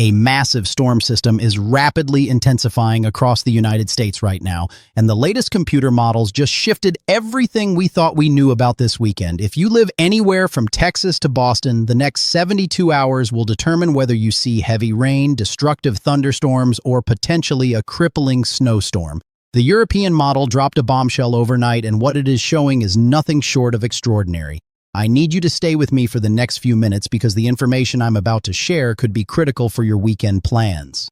A massive storm system is rapidly intensifying across the United States right now, and the latest computer models just shifted everything we thought we knew about this weekend. If you live anywhere from Texas to Boston, the next 72 hours will determine whether you see heavy rain, destructive thunderstorms, or potentially a crippling snowstorm. The European model dropped a bombshell overnight, and what it is showing is nothing short of extraordinary. I need you to stay with me for the next few minutes because the information I'm about to share could be critical for your weekend plans.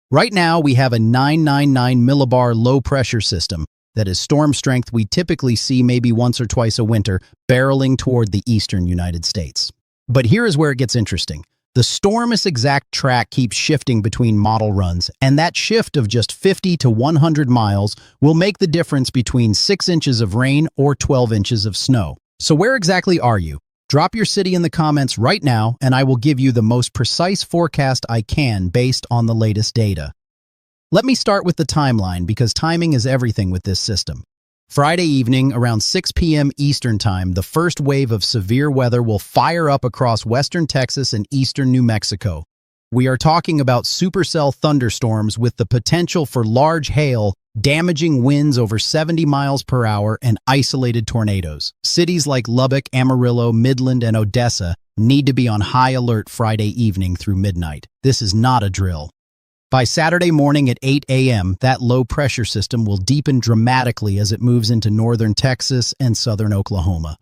Right now, we have a 999 millibar low-pressure system that is storm strength we typically see maybe once or twice a winter, barreling toward the eastern United States. But here is where it gets interesting. The storm's exact track keeps shifting between model runs, and that shift of just 50 to 100 miles will make the difference between 6 inches of rain or 12 inches of snow. So where exactly are you? Drop your city in the comments right now, and I will give you the most precise forecast I can based on the latest data. Let me start with the timeline because timing is everything with this system. Friday evening, around 6 p.m. Eastern Time, the first wave of severe weather will fire up across western Texas and eastern New Mexico. We are talking about supercell thunderstorms with the potential for large hail, damaging winds over 70 miles per hour, and isolated tornadoes. Cities like Lubbock, Amarillo, Midland, and Odessa need to be on high alert Friday evening through midnight. This is not a drill. By Saturday morning at 8 a.m., that low-pressure system will deepen dramatically as it moves into northern Texas and southern Oklahoma.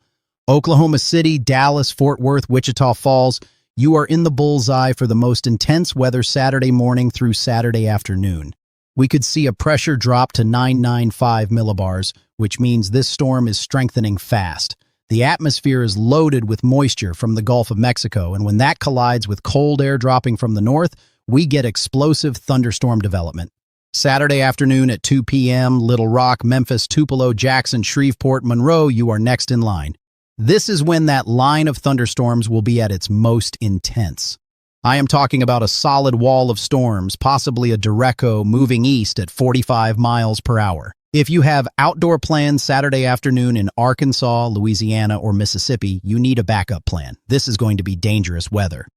Oklahoma City, Dallas, Fort Worth, Wichita Falls, you are in the bullseye for the most intense weather Saturday morning through Saturday afternoon. We could see a pressure drop to 995 millibars, which means this storm is strengthening fast. The atmosphere is loaded with moisture from the Gulf of Mexico, and when that collides with cold air dropping from the north, we get explosive thunderstorm development. Saturday afternoon at 2 p.m., Little Rock, Memphis, Tupelo, Jackson, Shreveport, Monroe, you are next in line. This is when that line of thunderstorms will be at its most intense. I am talking about a solid wall of storms, possibly a derecho moving east at 45 miles per hour. If you have outdoor plans Saturday afternoon in Arkansas, Louisiana, or Mississippi, you need a backup plan. This is going to be dangerous weather.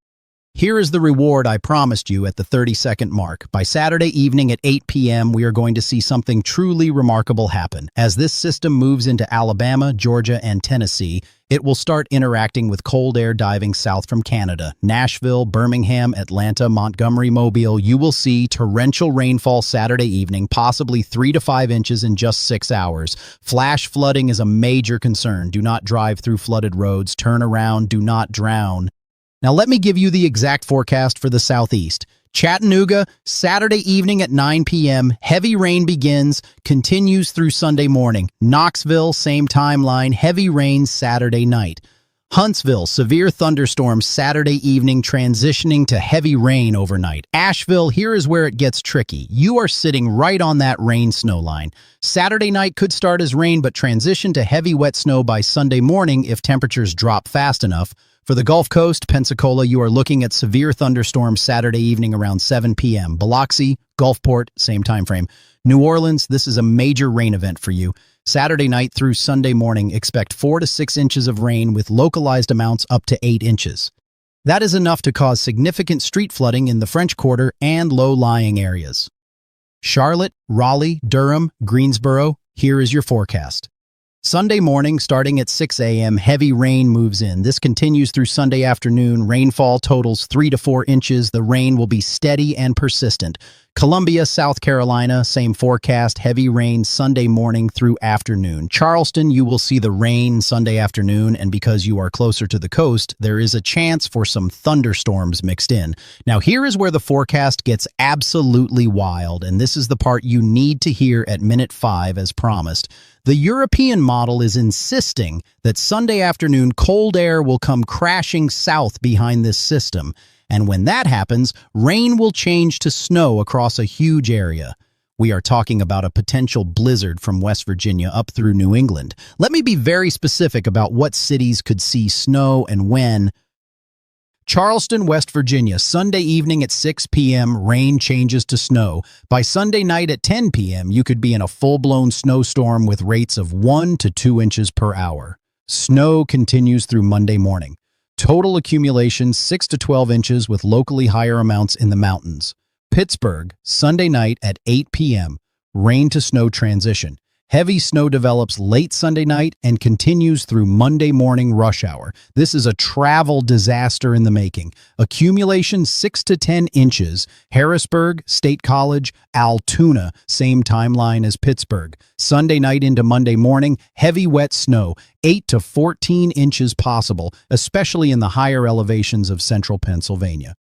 Here is the reward I promised you at the 30-second mark. By Saturday evening at 8 p.m., we are going to see something truly remarkable happen. As this system moves into Alabama, Georgia, and Tennessee, it will start interacting with cold air diving south from Canada. Nashville, Birmingham, Atlanta, Montgomery, Mobile, you will see torrential rainfall Saturday evening, possibly 3 to 5 inches in just 6 hours. Flash flooding is a major concern. Do not drive through flooded roads. Turn around. Do not drown. Now let me give you the exact forecast for the Southeast. Chattanooga, Saturday evening at 9 p.m., heavy rain begins, continues through Sunday morning. Knoxville, same timeline, heavy rain Saturday night. Huntsville, severe thunderstorms Saturday evening, transitioning to heavy rain overnight. Asheville, here is where it gets tricky. You are sitting right on that rain-snow line. Saturday night could start as rain, but transition to heavy wet snow by Sunday morning if temperatures drop fast enough. For the Gulf Coast, Pensacola, you are looking at severe thunderstorms Saturday evening around 7 p.m. Biloxi, Gulfport, same time frame. New Orleans, this is a major rain event for you. Saturday night through Sunday morning, expect 4 to 6 inches of rain with localized amounts up to 8 inches. That is enough to cause significant street flooding in the French Quarter and low-lying areas. Charlotte, Raleigh, Durham, Greensboro, here is your forecast. Sunday morning, starting at 6 a.m., heavy rain moves in. This continues through Sunday afternoon. Rainfall totals 3 to 4 inches. The rain will be steady and persistent. Columbia, South Carolina, same forecast, heavy rain Sunday morning through afternoon. Charleston, you will see the rain Sunday afternoon, and because you are closer to the coast, there is a chance for some thunderstorms mixed in. Now, here is where the forecast gets absolutely wild, and this is the part you need to hear at minute 5 as promised. The European model is insisting that Sunday afternoon cold air will come crashing south behind this system. And when that happens, rain will change to snow across a huge area. We are talking about a potential blizzard from West Virginia up through New England. Let me be very specific about what cities could see snow and when. Charleston, West Virginia, Sunday evening at 6 p.m., rain changes to snow. By Sunday night at 10 p.m., you could be in a full-blown snowstorm with rates of 1 to 2 inches per hour. Snow continues through Monday morning. Total accumulation 6 to 12 inches with locally higher amounts in the mountains. Pittsburgh, Sunday night at 8 p.m. Rain to snow transition. Heavy snow develops late Sunday night and continues through Monday morning rush hour. This is a travel disaster in the making. Accumulation 6 to 10 inches. Harrisburg, State College, Altoona, same timeline as Pittsburgh. Sunday night into Monday morning, heavy wet snow, 8 to 14 inches possible, especially in the higher elevations of central Pennsylvania.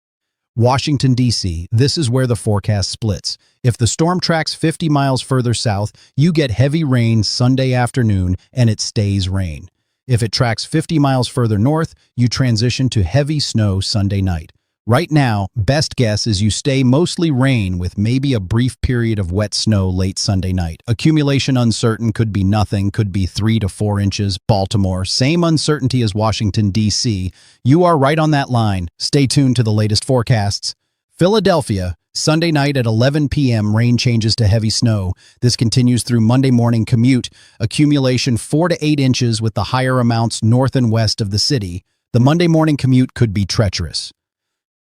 Washington, D.C., this is where the forecast splits. If the storm tracks 50 miles further south, you get heavy rain Sunday afternoon and it stays rain. If it tracks 50 miles further north, you transition to heavy snow Sunday night. Right now, best guess is you stay mostly rain with maybe a brief period of wet snow late Sunday night. Accumulation uncertain, could be nothing, could be 3 to 4 inches. Baltimore, same uncertainty as Washington, D.C. You are right on that line. Stay tuned to the latest forecasts. Philadelphia, Sunday night at 11 p.m. rain changes to heavy snow. This continues through Monday morning commute. Accumulation 4 to 8 inches with the higher amounts north and west of the city. The Monday morning commute could be treacherous.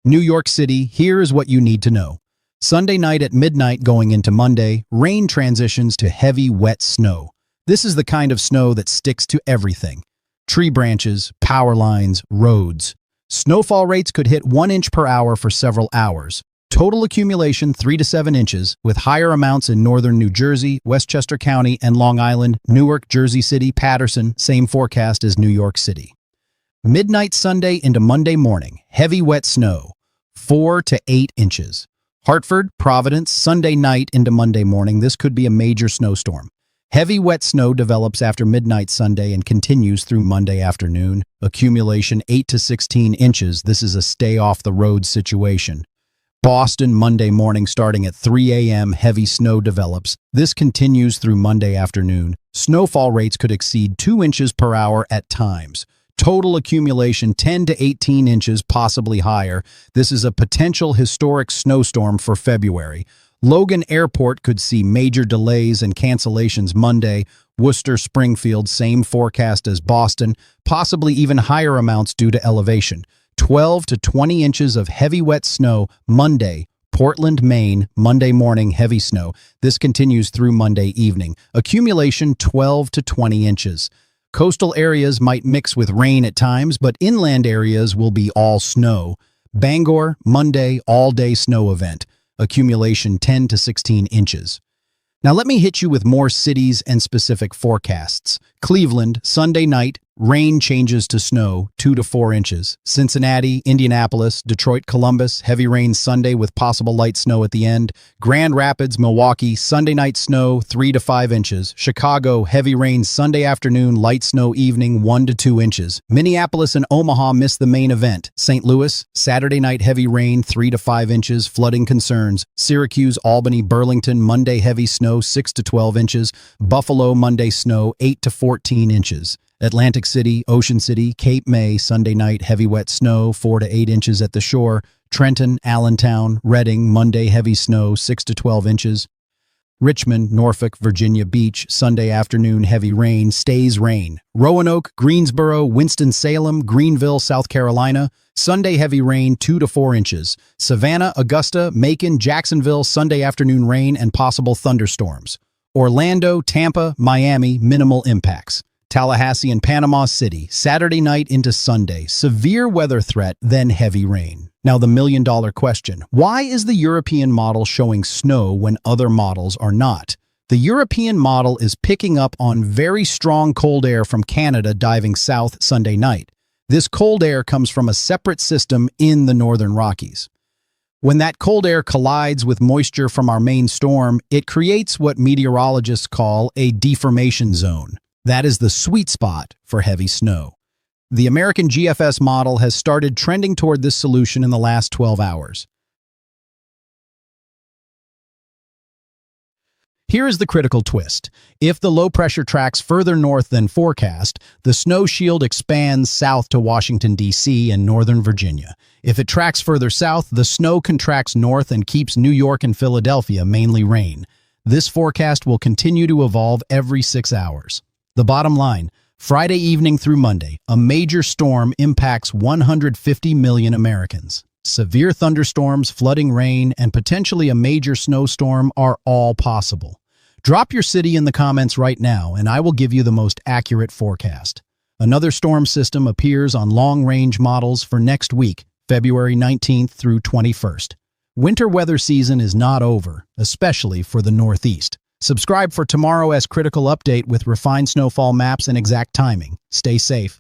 New York City, here is what you need to know. Sunday night at midnight going into Monday, rain transitions to heavy, wet snow. This is the kind of snow that sticks to everything. Tree branches, power lines, roads. Snowfall rates could hit 1 inch per hour for several hours. Total accumulation 3 to 7 inches, with higher amounts in northern New Jersey, Westchester County, and Long Island, Newark, Jersey City, Paterson, same forecast as New York City. Midnight Sunday into Monday morning, heavy wet snow, 4 to 8 inches. Hartford, Providence, Sunday night into Monday morning, this could be a major snowstorm. Heavy wet snow develops after midnight Sunday and continues through Monday afternoon. Accumulation 8 to 16 inches, this is a stay-off-the-road situation. Boston, Monday morning starting at 3 a.m., heavy snow develops. This continues through Monday afternoon. Snowfall rates could exceed 2 inches per hour at times. Total accumulation 10 to 18 inches, possibly higher. This is a potential historic snowstorm for February. Logan Airport could see major delays and cancellations Monday. Worcester, Springfield, same forecast as Boston, possibly even higher amounts due to elevation. 12 to 20 inches of heavy wet snow Monday. Portland, Maine, Monday morning, heavy snow. This continues through Monday evening. Accumulation 12 to 20 inches. Coastal areas might mix with rain at times, but inland areas will be all snow. Bangor, Monday, all-day snow event. Accumulation 10 to 16 inches. Now let me hit you with more cities and specific forecasts. Cleveland, Sunday night, rain changes to snow, 2 to 4 inches. Cincinnati, Indianapolis, Detroit, Columbus, heavy rain Sunday with possible light snow at the end. Grand Rapids, Milwaukee, Sunday night snow, 3 to 5 inches. Chicago, heavy rain Sunday afternoon, light snow evening, 1 to 2 inches. Minneapolis and Omaha miss the main event. St. Louis, Saturday night heavy rain, 3 to 5 inches, flooding concerns. Syracuse, Albany, Burlington, Monday heavy snow, 6 to 12 inches. Buffalo, Monday snow, 8 to 14 inches. Atlantic City, Ocean City, Cape May, Sunday night, heavy wet snow, 4 to 8 inches at the shore. Trenton, Allentown, Reading, Monday, heavy snow, 6 to 12 inches. Richmond, Norfolk, Virginia Beach, Sunday afternoon, heavy rain, stays rain. Roanoke, Greensboro, Winston-Salem, Greenville, South Carolina, Sunday, heavy rain, 2 to 4 inches. Savannah, Augusta, Macon, Jacksonville, Sunday afternoon rain and possible thunderstorms. Orlando, Tampa, Miami, minimal impacts. Tallahassee and Panama City, Saturday night into Sunday, severe weather threat, then heavy rain. Now the million-dollar question, why is the European model showing snow when other models are not? The European model is picking up on very strong cold air from Canada diving south Sunday night. This cold air comes from a separate system in the northern Rockies. When that cold air collides with moisture from our main storm, it creates what meteorologists call a deformation zone. That is the sweet spot for heavy snow. The American GFS model has started trending toward this solution in the last 12 hours. Here is the critical twist. If the low pressure tracks further north than forecast, the snow shield expands south to Washington, D.C. and northern Virginia. If it tracks further south, the snow contracts north and keeps New York and Philadelphia mainly rain. This forecast will continue to evolve every 6 hours. The bottom line, Friday evening through Monday, a major storm impacts 150 million Americans. Severe thunderstorms, flooding rain, and potentially a major snowstorm are all possible. Drop your city in the comments right now, and I will give you the most accurate forecast. Another storm system appears on long-range models for next week, February 19th through 21st. Winter weather season is not over, especially for the Northeast. Subscribe for tomorrow's critical update with refined snowfall maps and exact timing. Stay safe.